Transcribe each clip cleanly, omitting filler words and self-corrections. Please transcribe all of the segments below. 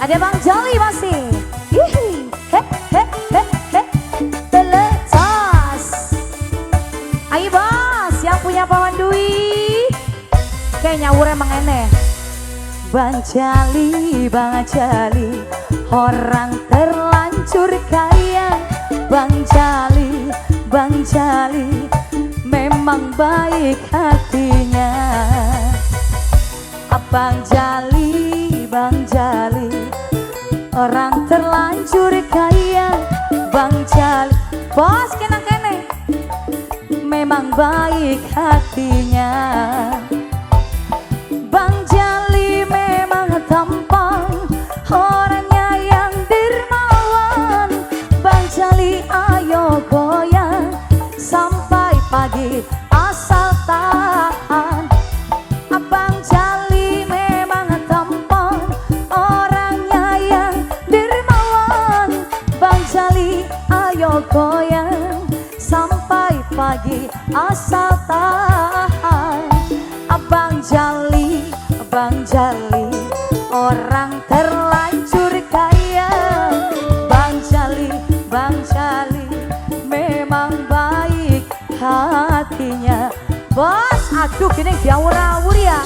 Ada Bang Jali masih. Hihi. He he he he. Teletas. Ayo bos, yang punya Pawan Dwi. Kayaknya nyawur emang aneh. Bang Jali, orang terlanjur kaya. Bang Jali, memang baik hatinya. Bang Jali, orang terlanjur kaya. Bang Jali, bos kena-kene, memang baik hatinya. Bang Jali memang tampan, orangnya yang dermawan. Bang Jali ayo goyang sampai pagi asal tahan. Abang Jali memang tampan, orangnya yang dermawan. Bang Jali ayo goyang sampai pagi asal tahan. Bang Jali, orang terlanjur kaya. Bang Jali, memang baik hatinya. Bos, aduh gini diawur-awur ya.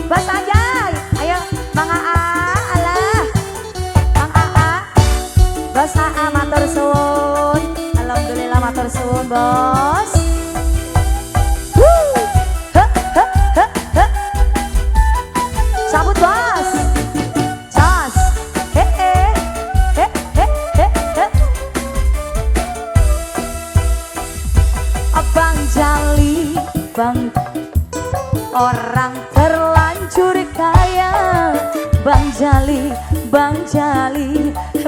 Bos aja, ayo Bang Aa, alah Bang Aa. Bos Aa matur suwun. Alhamdulillah matur suwun bos. Sabut bos, cas, Abang Jali, orang terlanjur kaya. Bang Jali,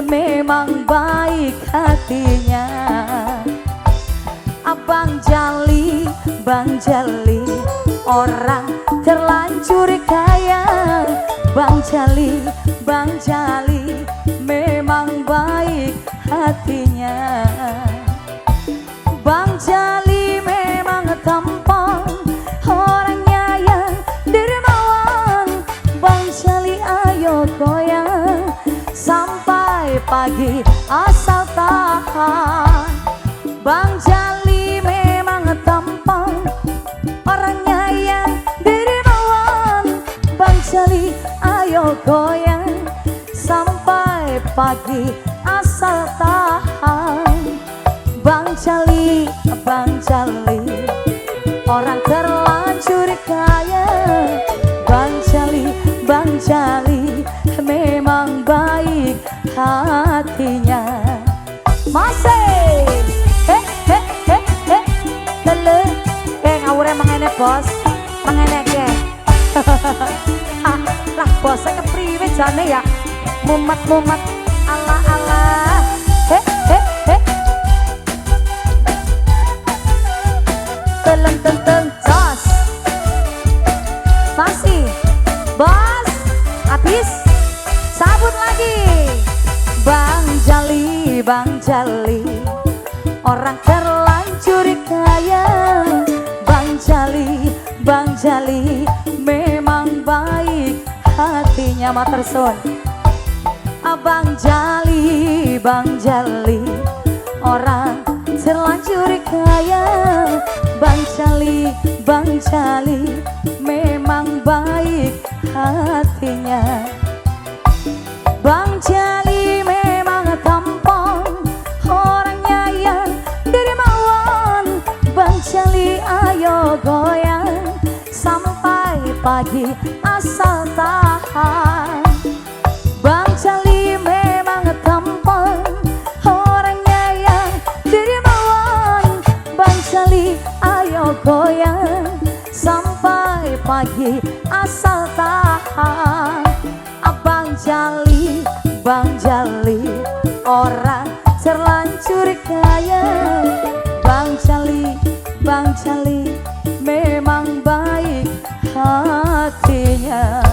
memang baik hatinya. Abang Jali, orang terlanjur kaya. Bang Jali, memang baik hatinya. Bang Jali memang tampan, orangnya yang dermawan. Bang Jali ayo goyang sampai pagi asal tahan. Bang Jali memang tampan, orangnya yang dermawan. Bang Jali ayo goyang sampai pagi asal tahan. Bang Jali, orang terlanjur kaya. Bang Jali, memang baik hatinya. Masih, lele, ngawur emang enek bos, emang enek ya. Lah bosnya kepriwe jane ya, mumet ala. Teleng jos. Masih bos, habis sabut lagi. Bang Jali, orang terlanjur kaya. Bang Jali, memang baik hatinya. Matur suwun. Abang Jali, orang terlanjur kaya. Bang Jali, memang baik hatinya. Bang Jali memang tampan, orangnya yang dermawan. Bang Jali ayo goyang sampai pagi asal tahan. Bang Jali memang tampan, orangnya yang dermawan. Bang Jali ayo goyang sampai pagi asal tahan. Bang Jali, orang terlanjur kaya. Bang Jali, memang baik hatinya.